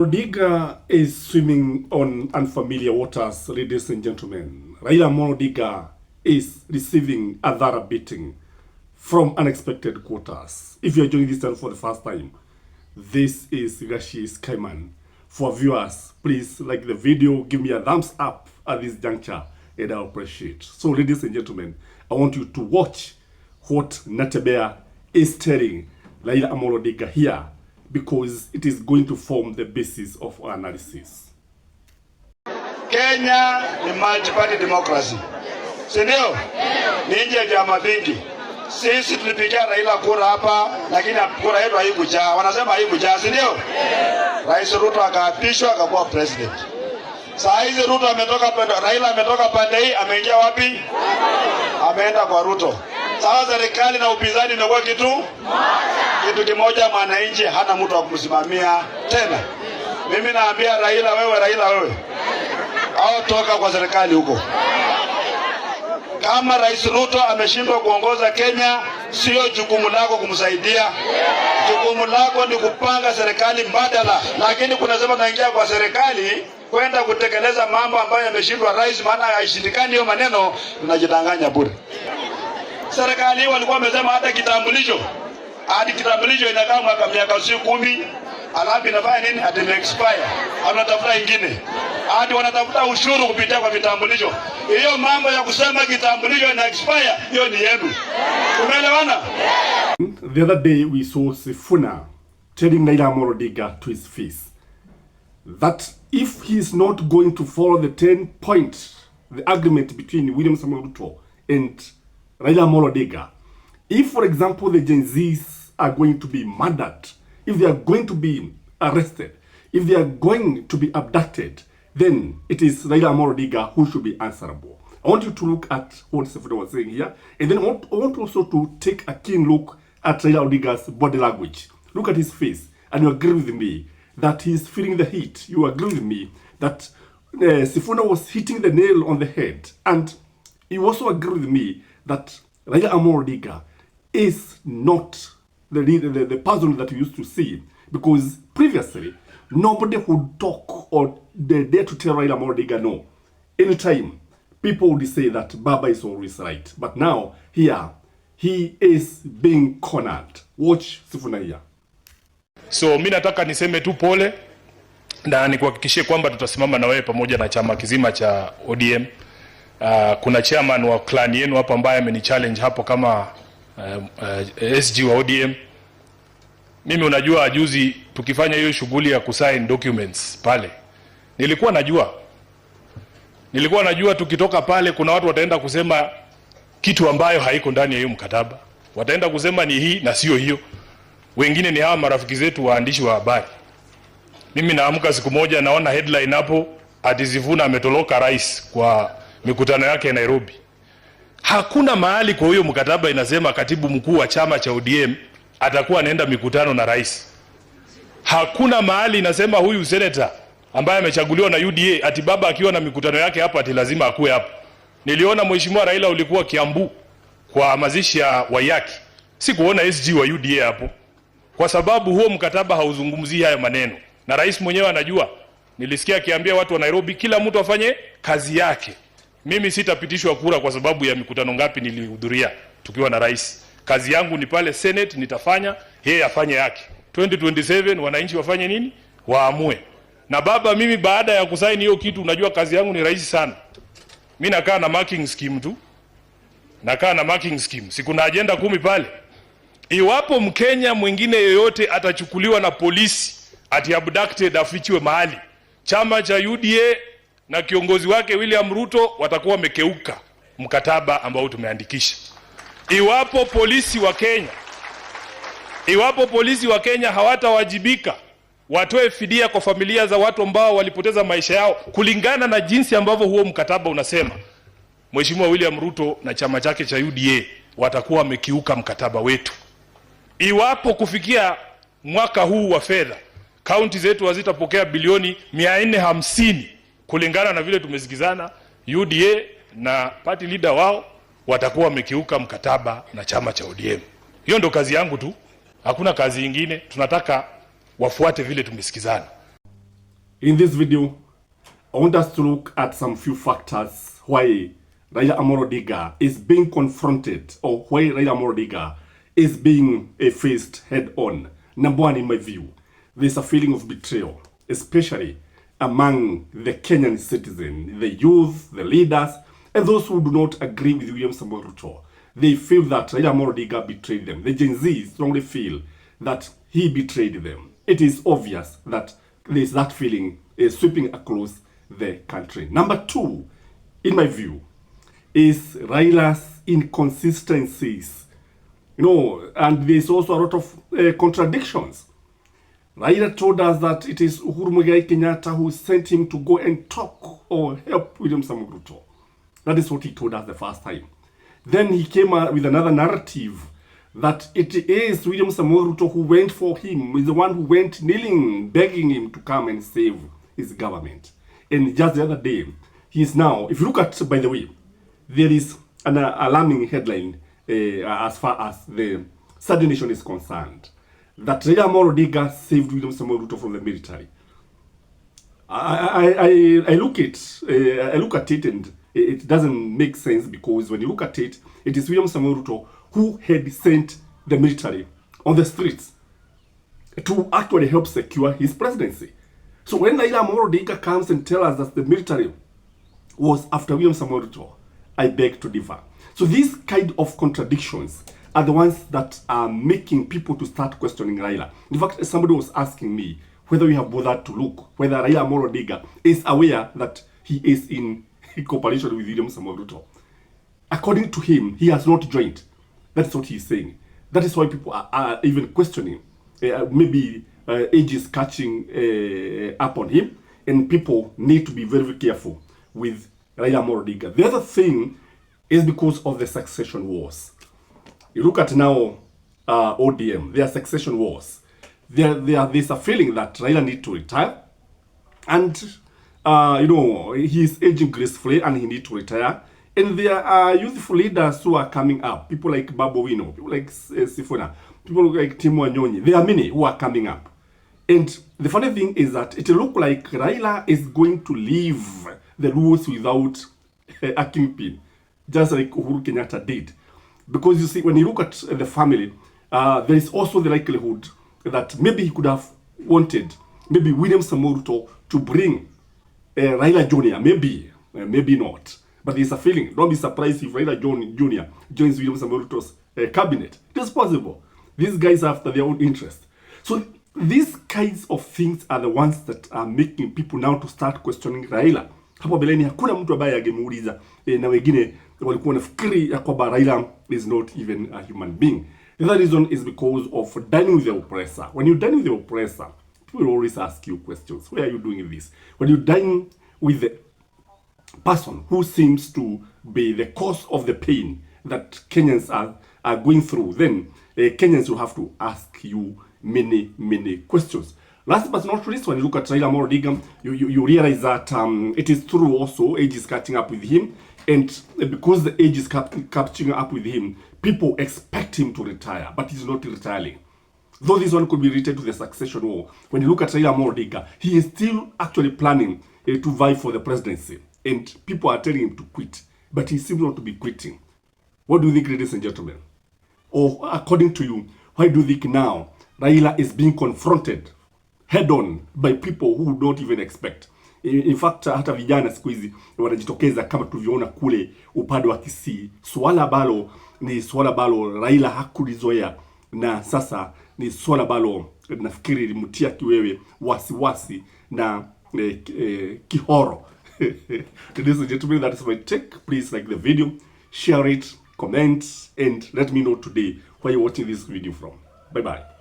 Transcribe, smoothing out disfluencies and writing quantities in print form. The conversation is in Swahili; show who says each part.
Speaker 1: Odinga is swimming on unfamiliar waters, ladies and gentlemen. Raila Odinga is receiving a thorough beating from unexpected quarters. If you are joining this channel for the first time, this is Gashi's Kaiman. For viewers, please like the video, give me a thumbs up at this juncture, and I appreciate. So, ladies and gentlemen, I want you to watch what Natebea is telling Raila Odinga here, because it is going to form the basis of our analysis.
Speaker 2: Kenya ni multi-party democracy. Si ndio? Ni nje ya vyama vingi. Sisi tulipigia Raila kura hapa, lakini kura yetu haikujaa. Wanasema haikujaa, si ndio? Rais Ruto akaapishwa akakuwa president. Saa hizi Ruto ametoka pande, Raila ametoka pande hii, ameingia wapi? Ameenda kwa Ruto. Sasa serikali na upinzani imekuwa kitu kimoja, mwananchi hana mtu wa kumsimamia tena. Mimi naambia Raila wewe, au toka kwa serikali huko. Kama Rais Ruto ameshindwa kuongoza Kenya, sio jukumu lako kumsaidia. Jukumu lako ni kupanga serikali mbadala. Lakini kuna sema naingia kwa serikali kwenda kutekeleza mambo ambayo yameshindwa rais, maana haishindikani hiyo maneno, tunajidanganya bure. Serikali walikuwa wamesema hata kitambulisho. Hadi kitambulisho inakaa miaka 10, alafu inafanya nini? Hadi expire. Wanatafuta ingine. Hadi wanatafuta ushuru kupitia kwa vitambulisho. Hiyo mambo ya kusema kitambulisho ina expire, hiyo ni yenu. Umeelewana?
Speaker 1: The other day we saw Sifuna telling Raila Odinga to his face that if he is not going to follow the 10-point, the agreement between William Samoei Ruto and Raila Odinga, if, for example, the Gen Zs are going to be murdered, if they are going to be arrested, if they are going to be abducted, then it is Raila Odinga who should be answerable. I want you to look at what Sifuna was saying here, and then I want also to take a keen look at Raila Odinga's body language. Look at his face, and you agree with me that he is feeling the heat. You agree with me that Sifuna was hitting the nail on the head, and you also agree with me that Raila Odinga is not the person that we used to see, because previously nobody would talk or dare to tell Raila Odinga no. Anytime people would say that Baba is always right, but now here he is being cornered. Watch Sifuna here.
Speaker 3: So mimi nataka niseme tu pole na nikuhakikishie kwamba tutasimama na wewe pamoja na chama kizima cha ODM. Kuna chairman wa clan yenu hapa ambaye amenichallenge hapo kama SG wa ODM. Mimi unajua juzi tukifanya hiyo shughuli ya kusign documents pale, nilikuwa najua tukitoka pale kuna watu wataenda kusema kitu ambayo haiko ndani ya hiyo mkataba. Wataenda kusema ni hii na sio hiyo. Wengine ni hawa marafiki zetu waandishi wa habari. Mimi naamka siku moja naona headline hapo ati Sifuna ametoroka rais kwa mikutano yake Nairobi. Hakuna mahali kwa hiyo mkataba inasema katibu mkuu wa chama cha ODM atakuwa anaenda mikutano na rais. Hakuna mahali inasema huyu senator ambaye amechaguliwa na UDA ati baba akiwa na mikutano yake hapa ati lazima akue hapo. Niliona mheshimiwa Raila ulikuwa Kiambu kwa mazishi ya Wayaki. Sikuona SG wa UDA hapo. Kwa sababu huo mkataba hauzungumzii haya maneno. Na rais mwenyewe anajua. Nilisikia akiambia watu wa Nairobi kila mtu afanye kazi yake. Mimi sitapitishwa kura kwa sababu ya mikutano ngapi nilihudhuria tukiwa na rais. Kazi yangu ni pale Senate nitafanya, yeye afanye yake. 2027 wananchi wafanye nini? Waamue. Na baba, mimi baada ya kusaini hiyo kitu, unajua kazi yangu ni rahisi sana. Mimi nakaa na marking scheme tu. Siku na agenda 10 pale. Iwapo Mkenya mwingine yoyote atachukuliwa na polisi ati abducted afichiwe mahali, chama cha UDA na kiongozi wake William Ruto watakuwa wamekeuka mkataba ambao tumeandikisha. Iwapo polisi wa Kenya hawatawajibika, watoe fidia kwa familia za watu ambao walipoteza maisha yao kulingana na jinsi ambavyo huo mkataba unasema, Mheshimiwa William Ruto na chama chake cha UDA watakuwa wamekiuka mkataba wetu. Iwapo kufikia mwaka huu wa fedha kaunti zetu hazitapokea bilioni 450 kulingana na vile tumesikizana, UDA na party leader wao watakuwa wamekiuka mkataba na chama cha ODM. Hiyo ndo kazi yangu tu. Hakuna kazi nyingine. Tunataka wafuate vile tumesikizana.
Speaker 1: In this video, I want us to look at some few factors why Raila Amolo Odinga is being confronted, or why Raila Amolo Odinga is being faced head on. Number one, in my view, there's a feeling of betrayal, especially among the Kenyan citizen, the youth, the leaders, and those who do not agree with William Samoei Ruto. They feel that Raila Amolo Odinga betrayed them. The Gen Z strongly feel that he betrayed them. It is obvious that there is that feeling sweeping across the country. Number two, in my view, is Raila's inconsistencies. And there's also a lot of contradictions. Raila told us that it is Uhuru Muigai Kenyatta who sent him to go and talk or help William Samoei Ruto. That is what he told us the first time. Then he came with another narrative that it is William Samoei Ruto who went for him, is the one who went kneeling, begging him to come and save his government. And just the other day, he is now, if you look at, by the way, there is an alarming headline as far as the Southern Nation is concerned, that Raila Amolo Odinga saved William Samoei Ruto from the military. I look at it and it doesn't make sense, because when you look at it, it is William Samoei Ruto who had sent the military on the streets to actually help secure his presidency. So when Raila Amolo Odinga comes and tells us that the military was after William Samoei Ruto, I beg to differ. So these kind of contradictions are the ones that are making people to start questioning Raila. In fact, somebody was asking me whether we have bothered to look whether Raila Amolo Odinga is aware that he is in cooperation with William Samoei Ruto. According to him, he has not joined. That's what he's saying. That is why people are even questioning. Maybe age is catching up on him, and people need to be very, very careful with Raila Amolo Odinga. The other thing is because of the succession wars. You look at now ODM, their succession wars. There's a feeling that Raila needs to retire, and he's aging gracefully and he needs to retire. And there are youthful leaders who are coming up. People like Babu Wino, people like Sifuna, people like Timu Anyonyi. There are many who are coming up. And the funny thing is that it looks like Raila is going to leave the rules without a kingpin, just like Uhuru Kenyatta did. Because you see, when you look at the family, there is also the likelihood that maybe he could have wanted maybe William Samoei Ruto to bring Raila Jr. Maybe not. But there's a feeling. Don't be surprised if Raila Jr. joins William Samoei Ruto's cabinet. It is possible. These guys are after their own interest. So these kinds of things are the ones that are making people now to start questioning Raila. Hapo beleni hakuna mtu ambaye angemuuliza na wengine walikuwa nafikiri ya kwamba Raila is not even a human being. The other reason is because of dining with the oppressor. When you dine with the oppressor, people will always ask you questions. Why are you doing this? When you dine with the person who seems to be the cause of the pain that Kenyans are going through, then Kenyans will have to ask you many questions. Last but not least, when you look at Raila Amolo Odinga, you realize that it is true also, age is catching up with him. And because the age is catching up with him, people expect him to retire, but he's not retiring. Though this one could be related to the succession war, when you look at Raila Amolo Odinga, he is still actually planning to vie for the presidency. And people are telling him to quit, but he seems not to be quitting. What do you think, ladies and gentlemen? Or according to you, why do you think now Raila is being confronted head on by people who don't even expect? In fact, hata vijana siku hizi wanajitokeza kama tulivyoona kule upande wa Kisii. Swala balo ni swala balo Raila hakulizoea, na sasa ni swala balo nafikiri limutia kiwewe wasiwasi na kihoro. Ladies and gentlemen, that is my take. Please like the video, share it, comment, and let me know today where you're watching this video from. Bye bye.